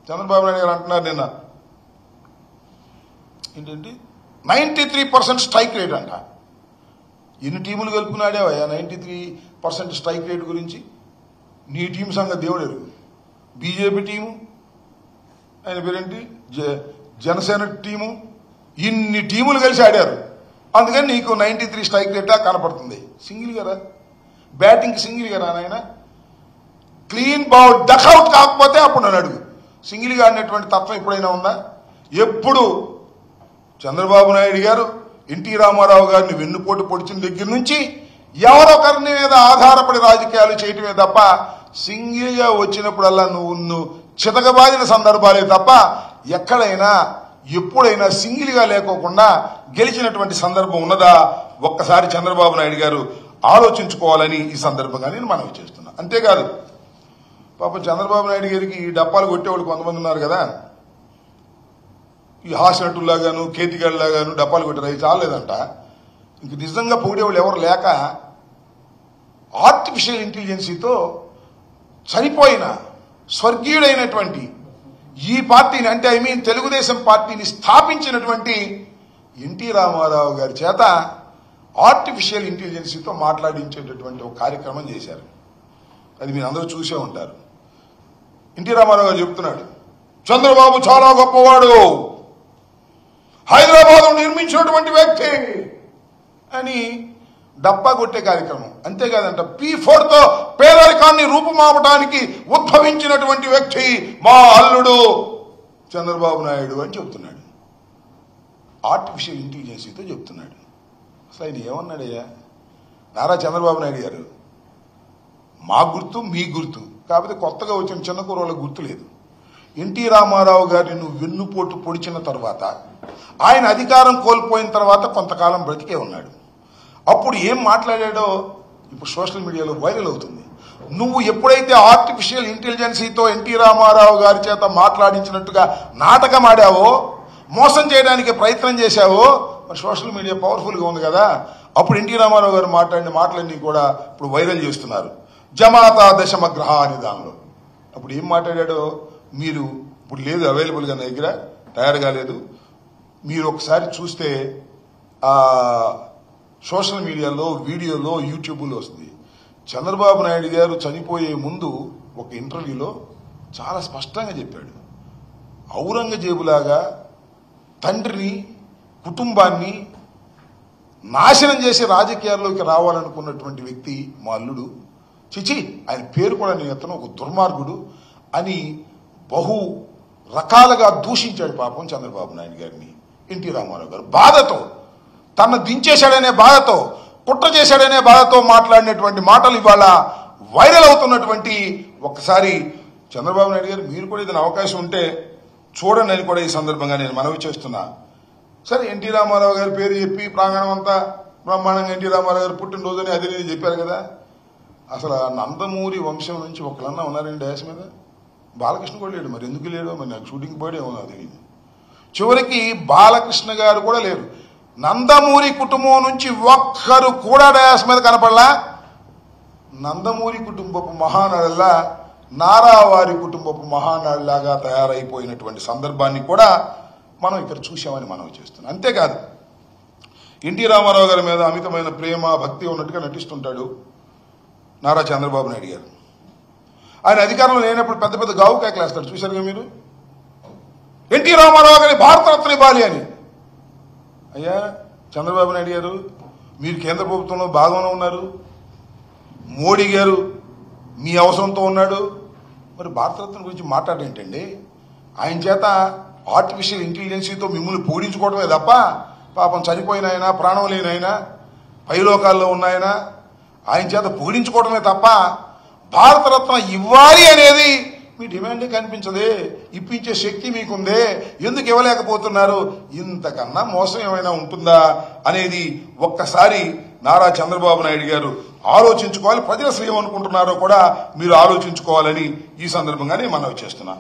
చంద్రబాబు నాయుడు గారు అంటున్నారు నిన్న ఏంటంటే 93% స్ట్రైక్ రేట్ అంట. ఎన్ని టీములు కలుపుకున్నాడేవయ్యా 93% స్ట్రైక్ రేట్ గురించి? నీ టీం సంగతి దేవుడేరు. బీజేపీ టీము, ఆయన పేరేంటి, జనసేన టీము, ఇన్ని టీములు కలిసి ఆడారు. అందుకని నీకు 93 స్ట్రైక్ రేటా కనపడుతుంది. సింగిల్ గారా బ్యాటింగ్, సింగిల్ గారా నాయన? క్లీన్ బౌల్ డక్అవుట్ కాకపోతే అప్పుడు నన్ను అడుగు. సింగిల్ గా ఆడినటువంటి తత్వం ఎప్పుడైనా ఉందా? ఎప్పుడు చంద్రబాబు నాయుడు గారు ఎన్టీ రామారావు గారిని వెన్నుపోటు పొడిచిన దగ్గర నుంచి ఎవరొకరిని మీద ఆధారపడి రాజకీయాలు చేయటమే తప్ప సింగిల్ గా వచ్చినప్పుడల్లా నువ్వు చితకబాదిన సందర్భాలే తప్ప ఎక్కడైనా ఎప్పుడైనా సింగిల్ గా లేకోకుండా గెలిచినటువంటి సందర్భం ఉన్నదా? ఒక్కసారి చంద్రబాబు నాయుడు గారు ఆలోచించుకోవాలని ఈ సందర్భంగా నేను మనవి చేస్తున్నా. అంతేకాదు పాపం చంద్రబాబు నాయుడు గారికి ఈ డప్పాలు కొట్టేవాళ్ళు కొంతమంది ఉన్నారు కదా, ఈ హాస్యనటుల్లాగాను కేతిగాళ్ళలాగాను డప్పాలు కొట్టారు. అవి చాలేదంట. ఇంక నిజంగా పొగిడేవాళ్ళు ఎవరు లేక ఆర్టిఫిషియల్ ఇంటెలిజెన్సీతో చనిపోయిన స్వర్గీయుడైనటువంటి ఈ పార్టీని, అంటే తెలుగుదేశం పార్టీని స్థాపించినటువంటి ఎన్టీ రామారావు గారి చేత ఆర్టిఫిషియల్ ఇంటెలిజెన్సీతో మాట్లాడించేటటువంటి ఒక కార్యక్రమం చేశారు. అది మీరు అందరూ చూసే ఉంటారు. ఎన్టీ రామారావు గారు చెప్తున్నాడు, చంద్రబాబు చాలా గొప్పవాడు, హైదరాబాద్ నిర్మించినటువంటి వ్యక్తి అని డప్పా కొట్టే కార్యక్రమం. అంతేకాదంట, P4తో పేదరికాన్ని రూపుమాపడానికి ఉద్భవించినటువంటి వ్యక్తి మా అల్లుడు చంద్రబాబు నాయుడు అని చెప్తున్నాడు. ఆర్టిఫిషియల్ ఇంటెలిజెన్సీతో చెప్తున్నాడు. అసలు ఆయన ఏమన్నాడయ్యా? నారా చంద్రబాబు నాయుడు గారు, మా గుర్తు మీ గుర్తు, కాకపోతే కొత్తగా వచ్చిన చిన్న కుర్రోళ్ళకి గుర్తు లేదు. ఎన్టీ రామారావు గారిని నువ్వు వెన్నుపోటు పొడిచిన తర్వాత, ఆయన అధికారం కోల్పోయిన తర్వాత కొంతకాలం బ్రతికే ఉన్నాడు. అప్పుడు ఏం మాట్లాడాడో ఇప్పుడు సోషల్ మీడియాలో వైరల్ అవుతుంది. నువ్వు ఎప్పుడైతే ఆర్టిఫిషియల్ ఇంటెలిజెన్సీతో ఎన్టీ రామారావు గారి చేత మాట్లాడించినట్టుగా నాటకం ఆడావో, మోసం చేయడానికి ప్రయత్నం చేశావో, మరి సోషల్ మీడియా పవర్ఫుల్గా ఉంది కదా, అప్పుడు ఎన్టీ రామారావు గారు మాట్లాడిన మాటలన్నీ కూడా ఇప్పుడు వైరల్ చేస్తున్నారు. జమాతా దశమగ్రహ అనే దానిలో అప్పుడు ఏం మాట్లాడాడో మీరు ఇప్పుడు లేదు, అవైలబుల్గా నా దగ్గర తయారు కాలేదు. మీరు ఒకసారి చూస్తే సోషల్ మీడియాలో వీడియోలో యూట్యూబ్లో వస్తుంది. చంద్రబాబు నాయుడు గారు చనిపోయే ముందు ఒక ఇంటర్వ్యూలో చాలా స్పష్టంగా చెప్పాడు, ఔరంగజేబులాగా తండ్రిని కుటుంబాన్ని నాశనం చేసి రాజకీయాల్లోకి రావాలనుకున్నటువంటి వ్యక్తి మా అల్లుడు, చిచి ఆయన పేరు కూడా నేను ఎత్తను, ఒక దుర్మార్గుడు అని బహు రకాలుగా దూషించాడు పాపం చంద్రబాబు నాయుడు గారిని ఎన్టీ రామారావు గారు. బాధతో, తన దించేశాడనే బాధతో, కుట్ర చేశాడనే బాధతో మాట్లాడినటువంటి మాటలు ఇవాళ వైరల్ అవుతున్నటువంటి. ఒక్కసారి చంద్రబాబు నాయుడు గారు మీరు కూడా ఏదైనా అవకాశం ఉంటే చూడండి అని కూడా ఈ సందర్భంగా నేను మనవి చేస్తున్నా. సరే, ఎన్టీ రామారావు గారి పేరు చెప్పి ప్రాంగణం అంతా బ్రహ్మాండంగా ఎన్టీ రామారావు గారు పుట్టినరోజుని అది నేను చెప్పారు కదా. అసలు నందమూరి వంశం నుంచి ఒకళ్ళన్నా ఉన్నారండి డ్యాష్ మీద? బాలకృష్ణ కూడా లేడు. మరి ఎందుకు లేడు? మరి నాకు షూటింగ్ పోయాడే ఏమో తెలియదు. చివరికి బాలకృష్ణ గారు కూడా లేరు. నందమూరి కుటుంబం నుంచి ఒక్కరు కూడా డ్యాష్ మీద కనపడలా. నందమూరి కుటుంబపు మహానాడులా నారావారి కుటుంబపు మహానాడులాగా తయారైపోయినటువంటి సందర్భాన్ని కూడా మనం ఇక్కడ చూసామని మనం చేస్తున్నాం. అంతేకాదు, ఎన్టీ రామారావు గారి మీద అమితమైన ప్రేమ భక్తి ఉన్నట్టుగా నటిస్తుంటాడు నారా చంద్రబాబు నాయుడు గారు. ఆయన అధికారంలో లేనప్పుడు పెద్ద పెద్ద గావు కేకలేస్తాడు, చూశారుగా మీరు. ఎన్టీ రామారావు గారి భారతరత్న ఇవ్వాలి అని. అయ్యా చంద్రబాబు నాయుడు గారు, మీరు కేంద్ర ప్రభుత్వంలో భాగంలో ఉన్నారు, మోడీ గారు మీ అవసరంతో ఉన్నాడు, మరి భారతరత్న గురించి మాట్లాడేంటండి? ఆయన చేత ఆర్టిఫిషియల్ ఇంటెలిజెన్సీతో మిమ్మల్ని పోడించుకోవడమే తప్ప పాపం చనిపోయిన ఆయన, ప్రాణం లేని ఆయన, పైలోకాల్లో ఉన్నాయన ఆయన చేత పోడించుకోవడమే తప్ప భారతరత్న ఇవ్వాలి అనేది మీ డిమాండే కనిపించదే. ఇప్పించే శక్తి మీకుందే, ఎందుకు ఇవ్వలేకపోతున్నారు? ఇంతకన్నా మోసం ఏమైనా ఉంటుందా అనేది ఒక్కసారి నారా చంద్రబాబు నాయుడు గారు ఆలోచించుకోవాలి. ప్రజలు అసలు ఏమనుకుంటున్నారో కూడా మీరు ఆలోచించుకోవాలని ఈ సందర్భంగానే మనవి చేస్తున్నా.